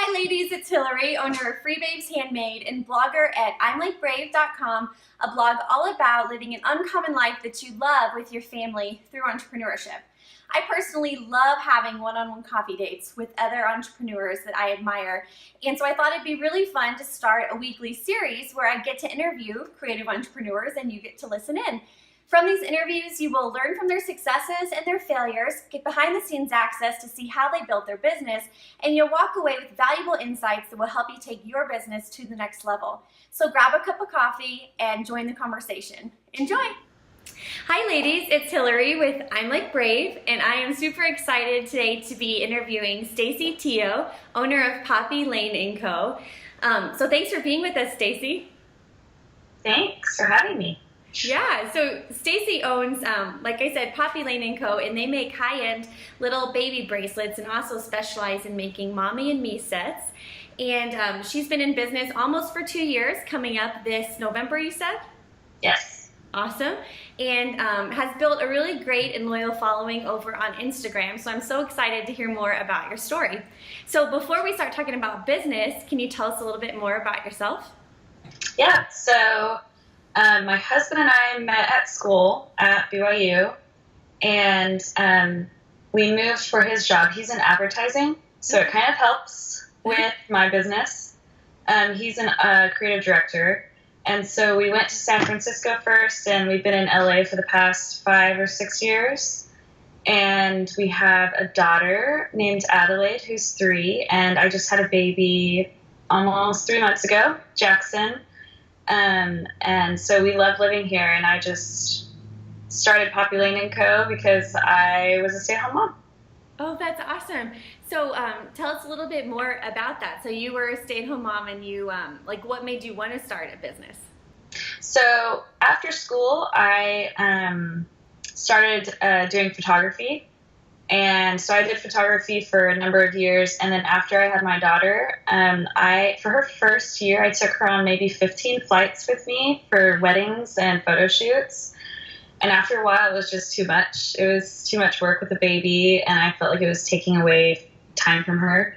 Hi ladies, it's Hillary, owner of Free Babes Handmade and blogger at I'mLikeBrave.com, a blog all about living an uncommon life that you love with your family through entrepreneurship. I personally love having one-on-one coffee dates with other entrepreneurs that I admire, and so I thought it'd be really fun to start a weekly series where I get to interview creative entrepreneurs and you get to listen in. From these interviews, you will learn from their successes and their failures, get behind-the-scenes access to see how they built their business, and you'll walk away with valuable insights that will help you take your business to the next level. So grab a cup of coffee and join the conversation. Enjoy! Hi ladies, it's Hillary with I'm Like Brave, and I am super excited today to be interviewing Stacy Thiot, owner of Poppy Lane & Co. So thanks for being with us, Stacy. Thanks for having me. Yeah, so Stacy owns, like I said, Poppy Lane & Co., and they make high-end little baby bracelets and also specialize in making mommy and me sets. And she's been in business almost for 2 years, coming up this November, you said? Yes. Awesome. And has built a really great and loyal following over on Instagram, so I'm so excited to hear more about your story. So before we start talking about business, can you tell us a little bit more about yourself? Yeah, so my husband and I met at school at BYU, and we moved for his job. He's in advertising, so it kind of helps with my business. He's a creative director, and so we went to San Francisco first, and we've been in LA for the past 5 or 6 years. And we have a daughter named Adelaide, who's 3, and I just had a baby almost 3 months ago, Jackson. And so we love living here, and I just started Poppy Lane & Co. because I was a stay-at-home mom. Oh, that's awesome. So tell us a little bit more about that. So you were a stay-at-home mom, and you, what made you want to start a business? So after school, I started doing photography. And so I did photography for a number of years, and then after I had my daughter, for her first year, I took her on maybe 15 flights with me for weddings and photo shoots. And after a while, it was just too much. It was too much work with a baby, and I felt like it was taking away time from her.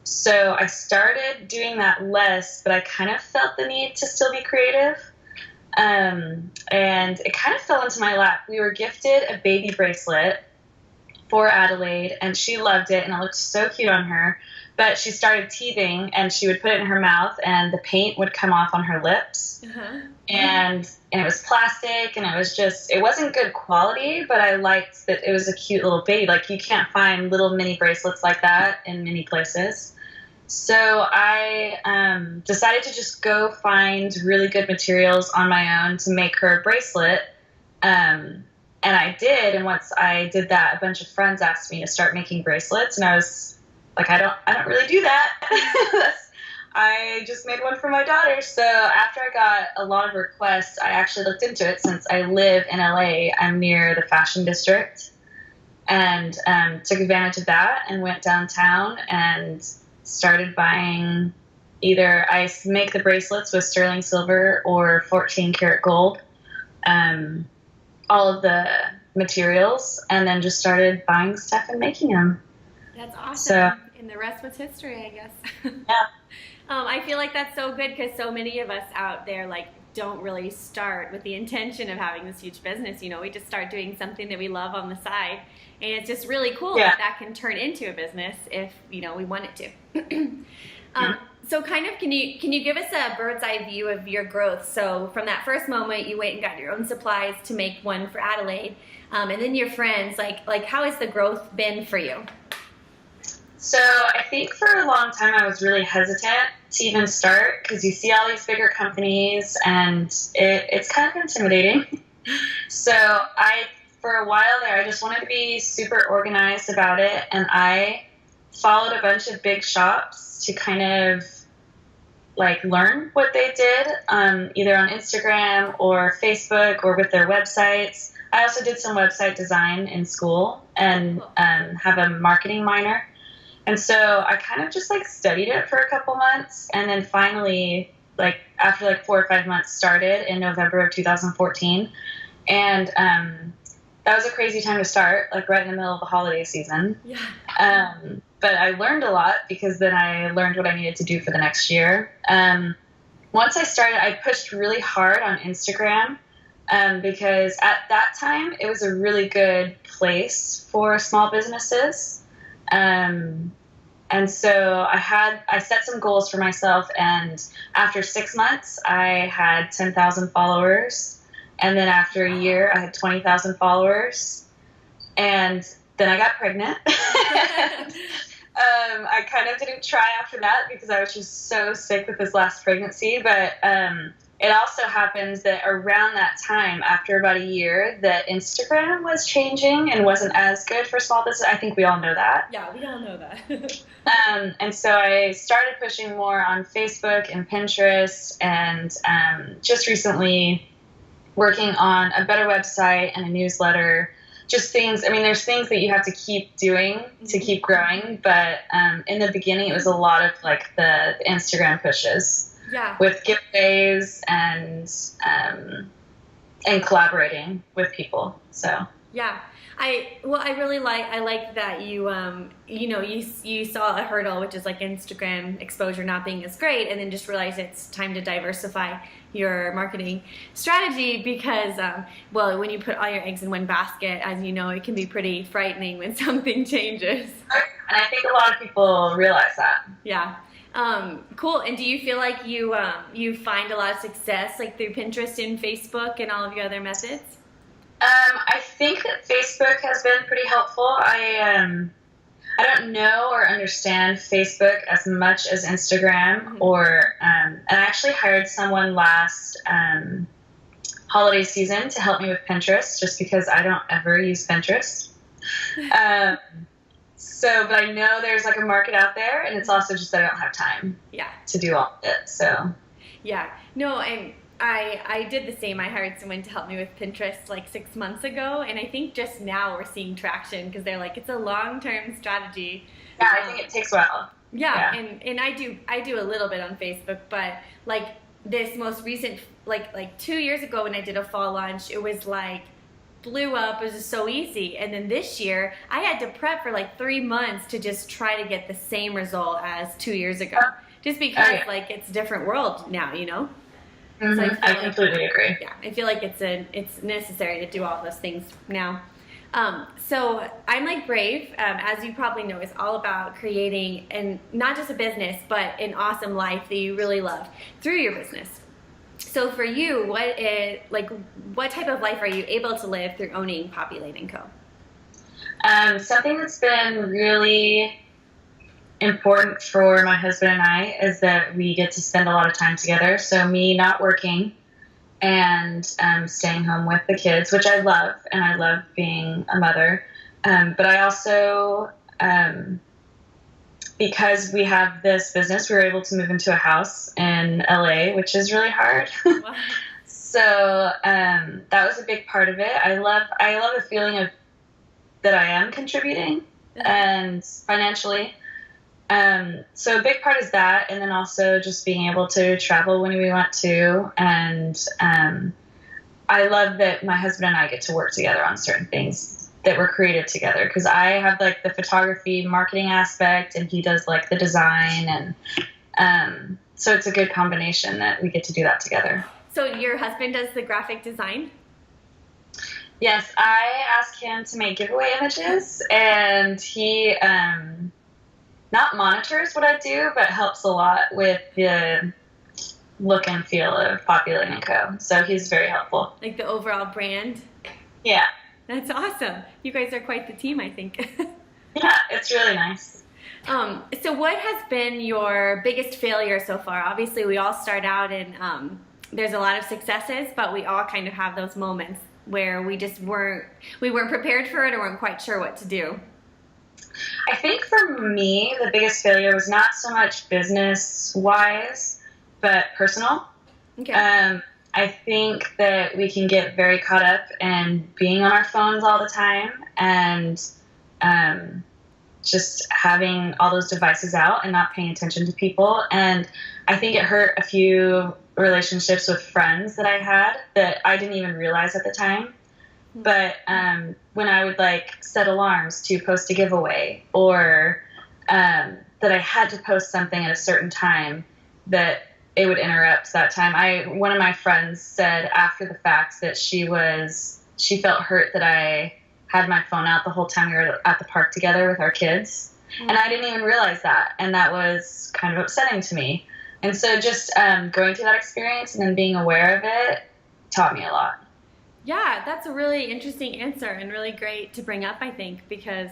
So I started doing that less, but I kind of felt the need to still be creative. And it kind of fell into my lap. We were gifted a baby bracelet for Adelaide, and she loved it, and it looked so cute on her, but she started teething, and she would put it in her mouth, and the paint would come off on her lips. And it was plastic, and it wasn't good quality, but I liked that it was a cute little baby. Like, you can't find little mini bracelets like that in many places. So I decided to just go find really good materials on my own to make her a bracelet. And I did, and once I did that, a bunch of friends asked me to start making bracelets, and I was like, I don't really do that. I just made one for my daughter. So after I got a lot of requests, I actually looked into it. Since I live in LA, I'm near the Fashion District, and took advantage of that and went downtown and started buying I make the bracelets with sterling silver or 14 karat gold. All of the materials, and then just started buying stuff and making them. That's awesome. So, and the rest was history, I guess. Yeah. I feel like that's so good because so many of us out there don't really start with the intention of having this huge business. You know, we just start doing something that we love on the side, and it's just really cool that can turn into a business if we want it to. So kind of, can you give us a bird's eye view of your growth? So from that first moment, you went and got your own supplies to make one for Adelaide, and then your friends, like how has the growth been for you? So I think for a long time I was really hesitant to even start because you see all these bigger companies and it's kind of intimidating. So for a while there, I just wanted to be super organized about it, and I followed a bunch of big shops to kind of learn what they did, either on Instagram or Facebook or with their websites. I also did some website design in school and have a marketing minor. And so I kind of just studied it for a couple months, and then finally, after 4 or 5 months, started in November of 2014. And that was a crazy time to start, like right in the middle of the holiday season. Yeah. But I learned a lot because then I learned what I needed to do for the next year. Once I started, I pushed really hard on Instagram because at that time it was a really good place for small businesses. And so I set some goals for myself, and after 6 months, I had 10,000 followers. And then after a year, I had 20,000 followers. And then I got pregnant. I kind of didn't try after that because I was just so sick with this last pregnancy. But it also happens that around that time, after about a year, that Instagram was changing and wasn't as good for small business. I think we all know that. Yeah, we all know that. And so I started pushing more on Facebook and Pinterest, and just recently working on a better website and a newsletter. Just things, I mean, there's things that you have to keep doing to keep growing, but in the beginning it was a lot of like the Instagram pushes. Yeah. With giveaways and collaborating with people. So yeah, I really like that you you saw a hurdle, which is like Instagram exposure not being as great, and then just realized it's time to diversify your marketing strategy because when you put all your eggs in one basket, as you know, it can be pretty frightening when something changes. And I think a lot of people realize that. Yeah. Cool. And do you feel like you find a lot of success like through Pinterest and Facebook and all of your other methods? I think that Facebook has been pretty helpful. I don't know or understand Facebook as much as Instagram, or and I actually hired someone last holiday season to help me with Pinterest, just because I don't ever use Pinterest. But I know there's like a market out there, and it's also just that I don't have time to do all of it. So yeah, no, I did the same. I hired someone to help me with Pinterest like 6 months ago, and I think just now we're seeing traction because they're like, it's a long-term strategy. Yeah, I think it takes a while. Yeah. And I do a little bit on Facebook, but like this most recent, like 2 years ago when I did a fall launch, it was like blew up. It was just so easy. And then this year I had to prep for like 3 months to just try to get the same result as 2 years ago, just because like it's a different world now, you know? Mm-hmm. So I completely agree. Yeah, I feel like it's necessary to do all those things now. So I'm Like Brave, as you probably know, is all about creating and not just a business, but an awesome life that you really love through your business. So for you, what type of life are you able to live through owning Poppy Lane & Co? Something that's been really important for my husband and I is that we get to spend a lot of time together. So me not working and staying home with the kids, which I love, and I love being a mother. But I also, because we have this business, we were able to move into a house in LA, which is really hard. Wow. So that was a big part of it. I love the feeling of that I am contributing and financially. So a big part is that, and then also just being able to travel when we want to. And I love that my husband and I get to work together on certain things that were creative together, because I have like the photography marketing aspect and he does like the design, and so it's a good combination that we get to do that together. So your husband does the graphic design? Yes, I ask him to make giveaway images, and he not monitors what I do, but helps a lot with the look and feel of Poppy Lane & Co. So he's very helpful. Like the overall brand? Yeah. That's awesome. You guys are quite the team, I think. Yeah, it's really nice. So what has been your biggest failure so far? Obviously, we all start out and there's a lot of successes, but we all kind of have those moments where we just weren't prepared for it or weren't quite sure what to do. I think for me, the biggest failure was not so much business-wise, but personal. Okay. I think that we can get very caught up in being on our phones all the time and just having all those devices out and not paying attention to people. And I think it hurt a few relationships with friends that I had that I didn't even realize at the time. But when I would like set alarms to post a giveaway, or that I had to post something at a certain time, that it would interrupt that time. One of my friends said after the fact that she felt hurt that I had my phone out the whole time we were at the park together with our kids. And I didn't even realize that. And that was kind of upsetting to me. And so just going through that experience and then being aware of it taught me a lot. Yeah, that's a really interesting answer and really great to bring up, I think, because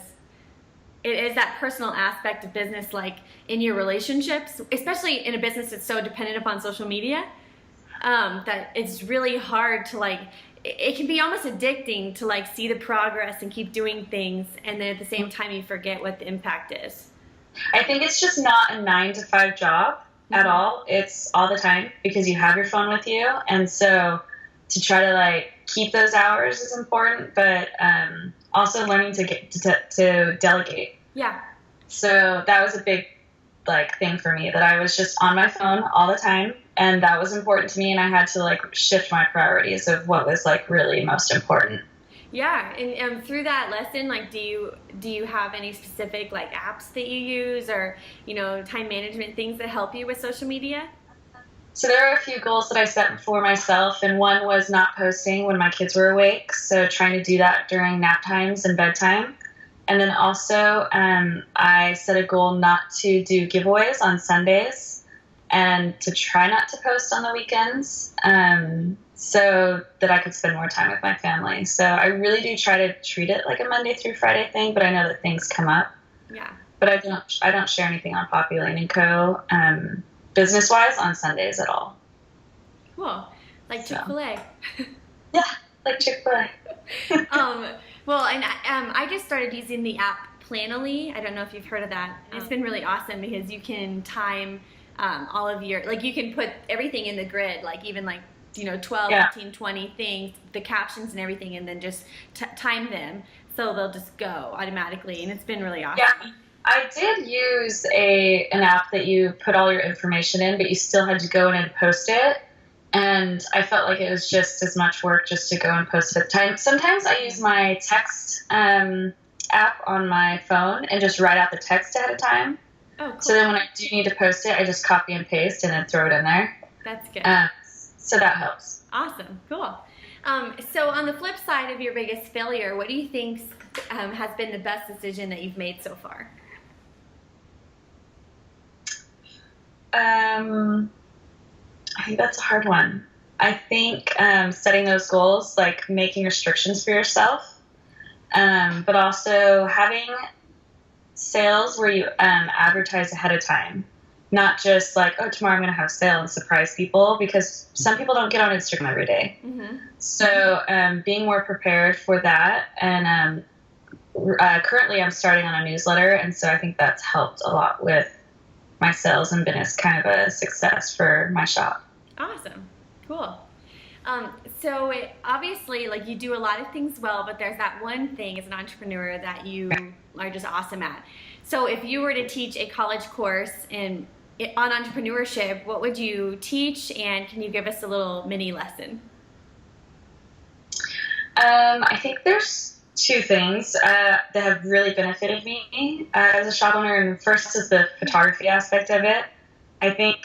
it is that personal aspect of business, like in your relationships, especially in a business that's so dependent upon social media, that it's really hard to like, it can be almost addicting to like see the progress and keep doing things, and then at the same time you forget what the impact is. I think it's just not a 9-to-5 job at all. It's all the time because you have your phone with you, and so to try to like keep those hours is important, but also learning to delegate. Yeah. So that was a big like thing for me, that I was just on my phone all the time, and that was important to me, and I had to like shift my priorities of what was like really most important. Yeah, and through that lesson, like, do you have any specific like apps that you use, or time management things that help you with social media? So there are a few goals that I set for myself, and one was not posting when my kids were awake, so trying to do that during nap times and bedtime. And then also I set a goal not to do giveaways on Sundays and to try not to post on the weekends, so that I could spend more time with my family. So I really do try to treat it like a Monday through Friday thing, but I know that things come up. Yeah. But I don't share anything on Poppy Lane & Co. Business-wise on Sundays at all. Cool. Like Chick-fil-A. Yeah, like Chick-fil-A. Well, and I just started using the app Planoly. I don't know if you've heard of that. It's been really awesome because you can time all of your, like you can put everything in the grid, like even like 12, 15, 20 things, the captions and everything, and then just time them so they'll just go automatically, and it's been really awesome. Yeah. I did use an app that you put all your information in, but you still had to go in and post it. And I felt like it was just as much work just to go and post it at the time. Sometimes I use my text app on my phone and just write out the text ahead of time. Oh, cool. So then when I do need to post it, I just copy and paste and then throw it in there. That's good. So that helps. Awesome. Cool. So on the flip side of your biggest failure, what do you think has been the best decision that you've made so far? I think that's a hard one. I think setting those goals, like making restrictions for yourself, but also having sales where you advertise ahead of time. Not just like, oh, tomorrow I'm going to have a sale and surprise people, because some people don't get on Instagram every day. Mm-hmm. So being more prepared for that. And currently I'm starting on a newsletter, and so I think that's helped a lot with my sales and been kind of a success for my shop. Awesome. Cool. So obviously, like, you do a lot of things well, but there's that one thing as an entrepreneur that you are just awesome at. So if you were to teach a college course on entrepreneurship, what would you teach, and can you give us a little mini lesson? I think there's two things that have really benefited me as a shop owner. And first is the photography aspect of it. I think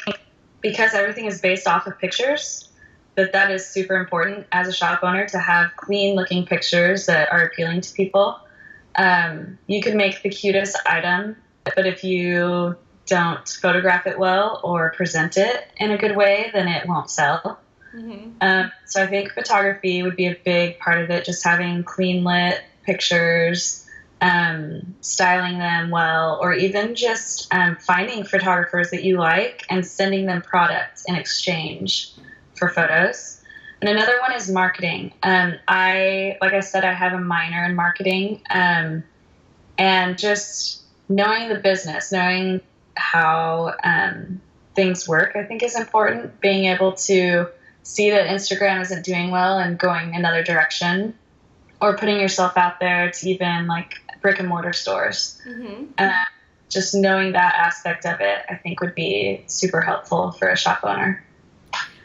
because everything is based off of pictures, that is super important as a shop owner, to have clean looking pictures that are appealing to people. You can make the cutest item, but if you don't photograph it well or present it in a good way, then it won't sell. Mm-hmm. So I think photography would be a big part of it, just having clean lit pictures, styling them well, or even just finding photographers that you like and sending them product in exchange for photos. And another one is marketing. Like I said, I have a minor in marketing, and just knowing the business, knowing how things work, I think is important. Being able to see that Instagram isn't doing well and going another direction, or putting yourself out there to even like brick and mortar stores. Mm-hmm. Just knowing that aspect of it, I think would be super helpful for a shop owner.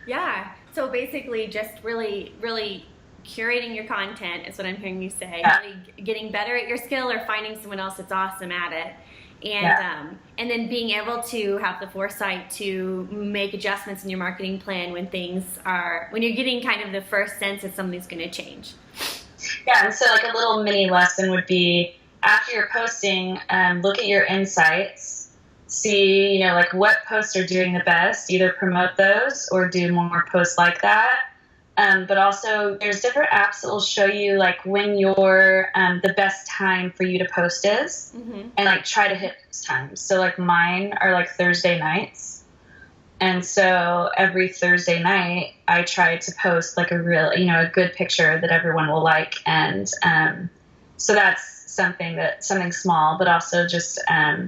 Yeah. So basically just really, really curating your content is what I'm hearing you say. Yeah. Really getting better at your skill or finding someone else that's awesome at it. And then being able to have the foresight to make adjustments in your marketing plan when you're getting kind of the first sense that something's going to change. Yeah, and so like a little mini lesson would be, after you're posting, look at your insights, see, like what posts are doing the best, either promote those or do more posts like that. But also there's different apps that will show you like when your the best time for you to post is, and like try to hit those times. So like mine are like Thursday nights. And so every Thursday night I try to post like a real, a good picture that everyone will like. And so that's something small, but also just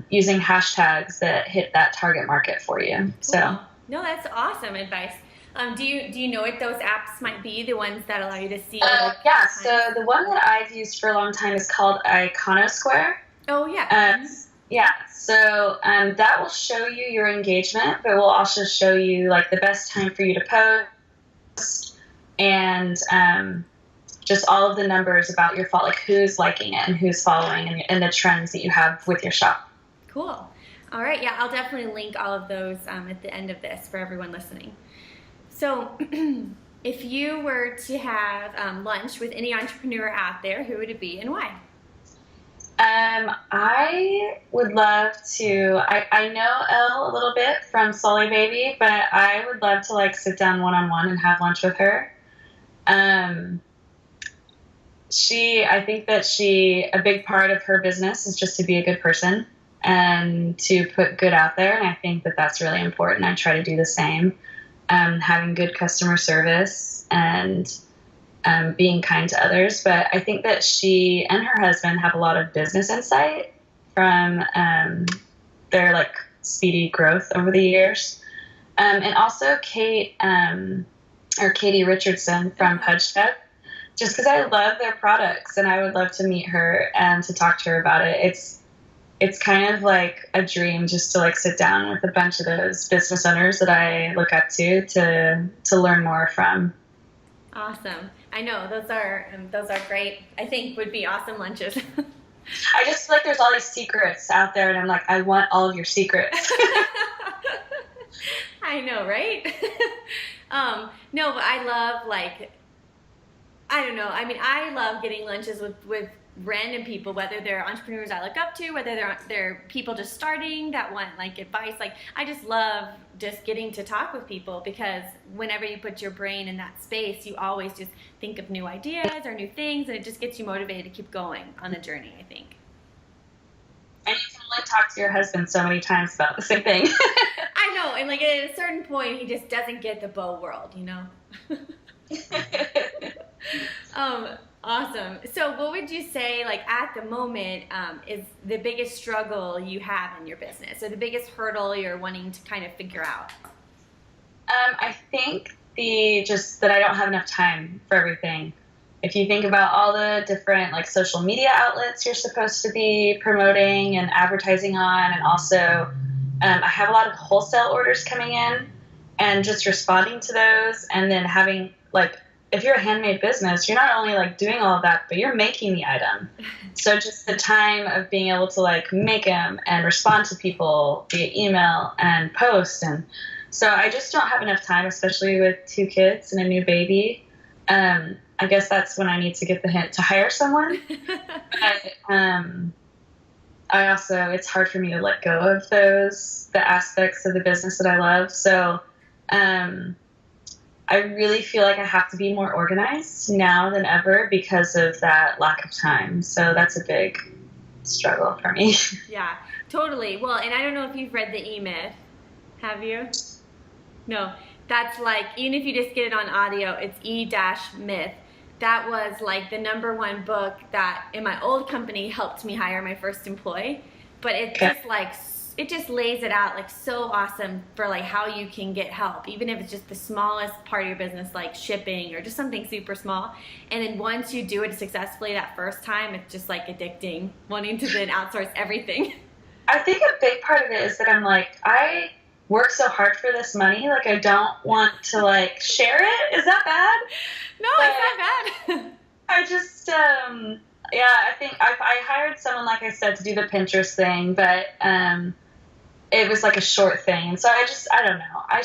using hashtags that hit that target market for you. Cool. So no, that's awesome advice. Do you know what those apps might be, the ones that allow you to see? Yeah, so the one that I've used for a long time is called Iconosquare. Oh, yeah. Yeah, so that will show you your engagement, but will also show you like the best time for you to post, and just all of the numbers about your like who's liking it and who's following, and the trends that you have with your shop. Cool. All right, yeah, I'll definitely link all of those at the end of this for everyone listening. So if you were to have lunch with any entrepreneur out there, who would it be and why? I would love to, I know Elle a little bit from Sully Baby, but I would love to like sit down one-on-one and have lunch with her. I think that a big part of her business is just to be a good person and to put good out there. And I think that that's really important. I try to do the same. Having good customer service and being kind to others. But I think that she and her husband have a lot of business insight from their like speedy growth over the years. And also Katie Richardson from Pudge Step, just because I love their products and I would love to meet her and to talk to her about it. It's kind of like a dream just to like sit down with a bunch of those business owners that I look up to learn more from. Awesome. I know those are great. I think would be awesome lunches. I just feel like there's all these secrets out there, and I'm like, I want all of your secrets. I know, right? No, but I love I love getting lunches with random people, whether they're entrepreneurs I look up to, whether they're people just starting that want like advice. Like I just love just getting to talk with people, because whenever you put your brain in that space, you always just think of new ideas or new things, and it just gets you motivated to keep going on the journey, I think. And you can only talk to your husband so many times about the same thing. I know, and like at a certain point, he just doesn't get the bow world, Awesome. So what would you say, like at the moment, is the biggest struggle you have in your business, or the biggest hurdle you're wanting to kind of figure out? I think that I don't have enough time for everything. If you think about all the different like social media outlets you're supposed to be promoting and advertising on, and also I have a lot of wholesale orders coming in, and just responding to those, and then having like, if you're a handmade business, you're not only like doing all of that, but you're making the item. So just the time of being able to like make them and respond to people via email and post. And so I just don't have enough time, especially with 2 kids and a new baby. I guess that's when I need to get the hint to hire someone. But it's hard for me to let go of the aspects of the business that I love. So, I really feel like I have to be more organized now than ever because of that lack of time. So that's a big struggle for me. Yeah, totally. Well, and I don't know if you've read the E-Myth. Have you? No. That's like, even if you just get it on audio, it's E-Myth. That was like the #1 book that in my old company helped me hire my first employee. But it's just like, it just lays it out like so awesome for like how you can get help, even if it's just the smallest part of your business, like shipping or just something super small. And then once you do it successfully that first time, it's just like addicting, wanting to then outsource everything. I think a big part of it is that I'm like, I work so hard for this money. Like, I don't want to, like, share it. Is that bad? No, But it's not bad. I just, yeah, I think I hired someone, like I said, to do the Pinterest thing, but it was like a short thing. So I don't know. I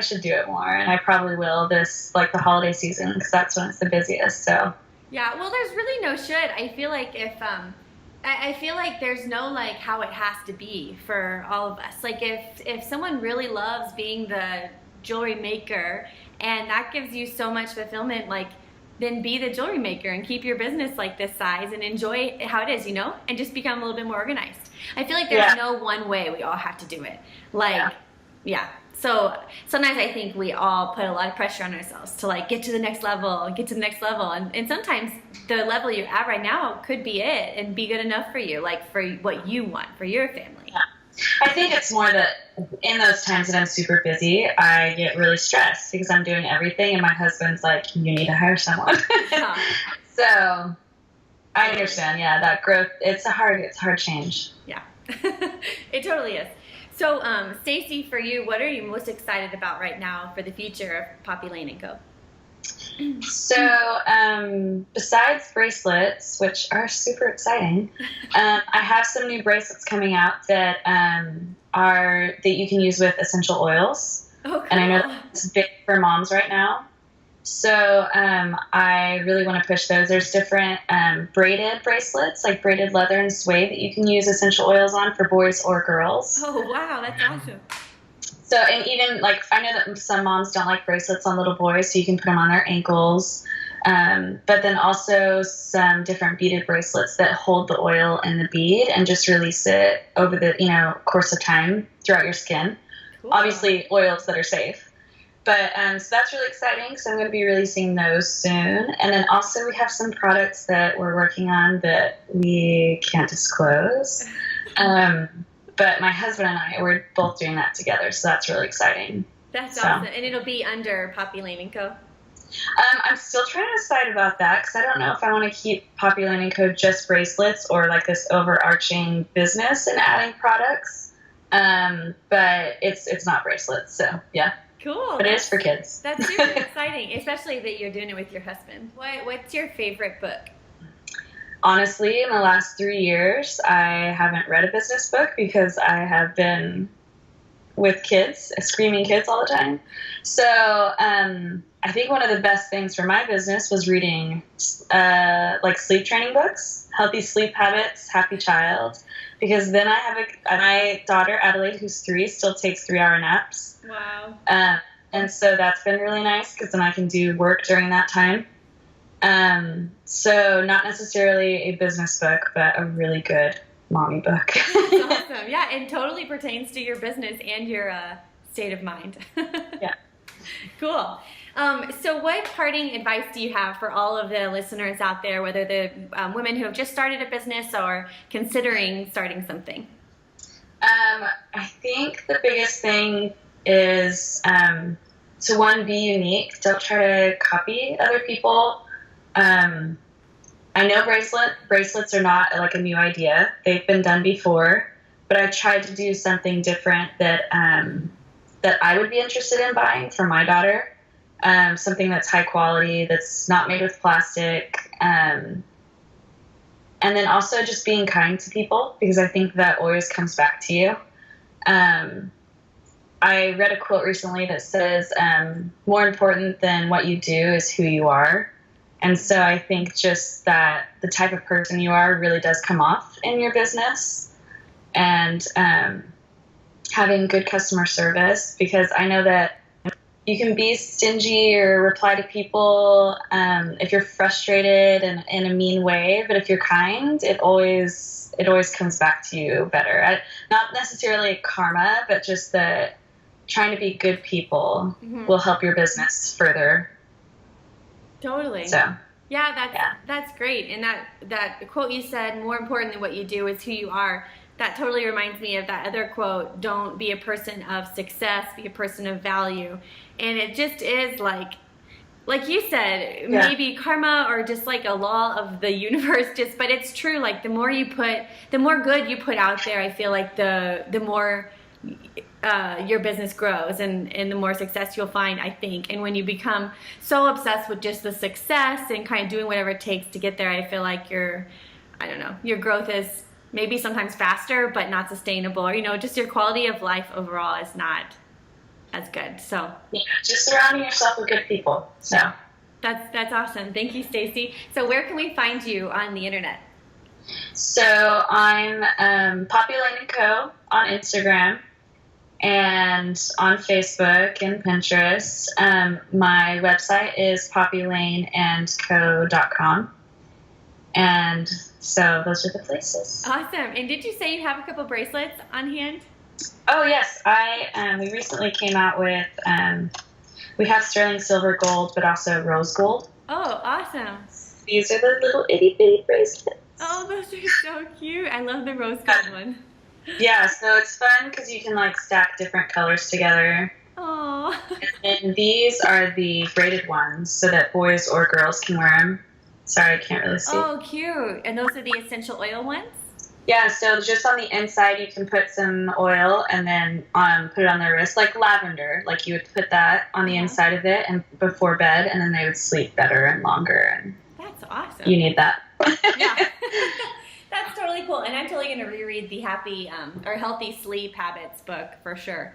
should do it more, and I probably will this, like, the holiday season, because that's when it's the busiest. So Yeah, well, there's really no should. I feel like I feel like there's no, like, how it has to be for all of us. Like, if someone really loves being the jewelry maker and that gives you so much fulfillment, like, then be the jewelry maker and keep your business like this size and enjoy how it is, and just become a little bit more organized. I feel like there's no one way we all have to do it. Like, yeah. So sometimes I think we all put a lot of pressure on ourselves to, like, get to the next level. And sometimes the level you're at right now could be it and be good enough for you, like, for what you want, for your family. Yeah. I think it's more that in those times that I'm super busy, I get really stressed because I'm doing everything, and my husband's like, you need to hire someone. Yeah. So I understand. Yeah, that growth, it's a hard change. Yeah, it totally is. So, Stacy, for you, what are you most excited about right now for the future of Poppy Lane & Co.? So, besides bracelets, which are super exciting, I have some new bracelets coming out that you can use with essential oils. Oh, cool. And I know that's big for moms right now. So I really want to push those. There's different braided bracelets, like braided leather and suede, that you can use essential oils on for boys or girls. Oh, wow, that's awesome. So, and even, like, I know that some moms don't like bracelets on little boys, so you can put them on their ankles. But then also some different beaded bracelets that hold the oil and the bead and just release it over the, course of time throughout your skin. Cool. Obviously, oils that are safe. But so that's really exciting. So I'm going to be releasing those soon. And then also we have some products that we're working on that we can't disclose. But my husband and I, we're both doing that together. So that's really exciting. That's awesome. And it'll be under Poppy Lane & Co.? I'm still trying to decide about that because I don't know if I want to keep Poppy Lane & Co. just bracelets or, like, this overarching business and adding products. But it's not bracelets. So, yeah. Cool. But it is for kids. That's super exciting, especially that you're doing it with your husband. What's your favorite book? Honestly, in the last 3 years, I haven't read a business book because I have been with kids, screaming kids all the time. So I think one of the best things for my business was reading like sleep training books, Healthy Sleep Habits, Happy Child, because then I have my daughter, Adelaide, who's 3, still takes 3-hour naps. Wow. And so that's been really nice because then I can do work during that time. So not necessarily a business book, but a really good mommy book. That's awesome. Yeah, it totally pertains to your business and your state of mind. Yeah. Cool. So what parting advice do you have for all of the listeners out there, whether the women who have just started a business or considering starting something? I think the biggest thing is to, one, be unique. Don't try to copy other people. I know bracelets are not, like, a new idea. They've been done before, but I tried to do something different that I would be interested in buying for my daughter. Something that's high quality, that's not made with plastic. And then also just being kind to people, because I think that always comes back to you. I read a quote recently that says, more important than what you do is who you are. And so I think just that the type of person you are really does come off in your business, and having good customer service, because I know that you can be stingy or reply to people if you're frustrated and in a mean way, but if you're kind, it always comes back to you better. Not necessarily karma, but just that trying to be good people will help your business further. Totally. So that's great. And that quote you said, more important than what you do is who you are. That totally reminds me of that other quote, don't be a person of success, be a person of value. And it just is like you said, maybe karma or just like a law of the universe, but it's true. Like the more good you put out there, I feel like the more your business grows and the more success you'll find, I think. And when you become so obsessed with just the success and kind of doing whatever it takes to get there, I feel like your growth is maybe sometimes faster, but not sustainable. Or, just your quality of life overall is not as good. So yeah, just surrounding yourself with good people. So that's awesome. Thank you, Stacy. So where can we find you on the internet? So I'm Poppy Lane & Co. on Instagram and on Facebook and Pinterest. My website is poppylaneandco.com. And so those are the places. Awesome. And did you say you have a couple bracelets on hand? Oh, yes. We recently came out with, we have sterling silver gold, but also rose gold. Oh, awesome. These are the little itty bitty bracelets. Oh, those are so cute. I love the rose gold one. Yeah, so it's fun because you can like stack different colors together. Oh. And these are the braided ones so that boys or girls can wear them. Sorry, I can't really see. Oh, cute. And those are the essential oil ones? Yeah, so just on the inside you can put some oil and then put it on their wrist, like lavender. Like you would put that on the inside of it and before bed, and then they would sleep better and longer. And that's awesome. You need that. Yeah. That's totally cool. And I'm totally going to reread the Healthy Sleep Habits book for sure.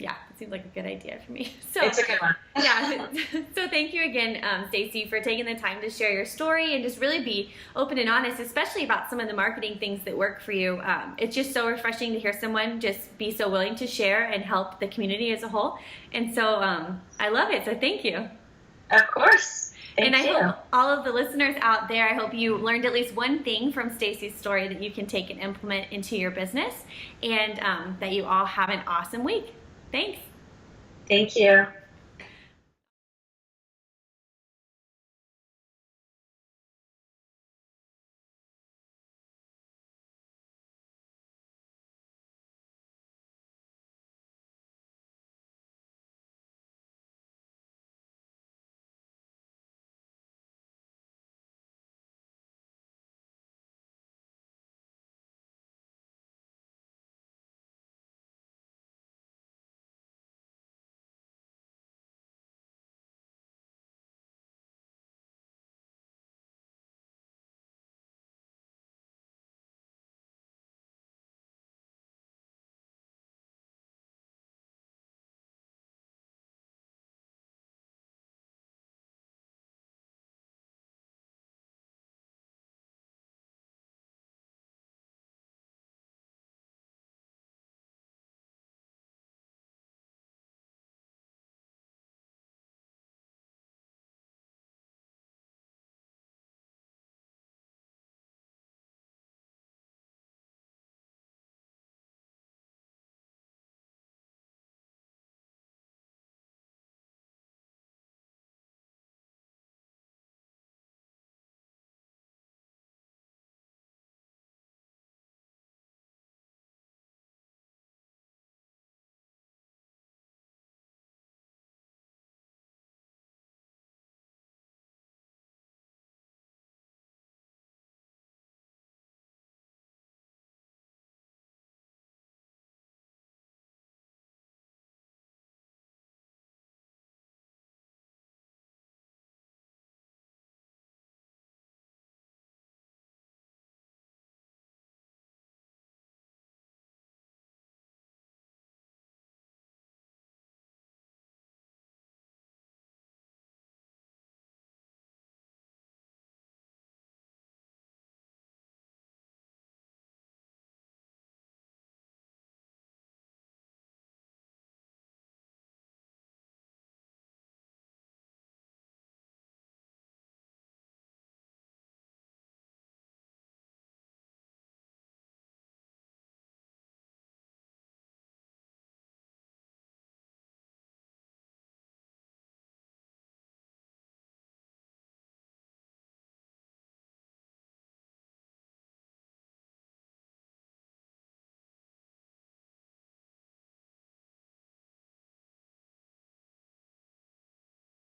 Yeah, it seems like a good idea for me. So it's a good one. Yeah. So thank you again, Stacy, for taking the time to share your story and just really be open and honest, especially about some of the marketing things that work for you. It's just so refreshing to hear someone just be so willing to share and help the community as a whole. And so I love it. So thank you. Of course. Thank you. I hope all of the listeners out there, I hope you learned at least one thing from Stacy's story that you can take and implement into your business, and that you all have an awesome week. Thanks. Thank you.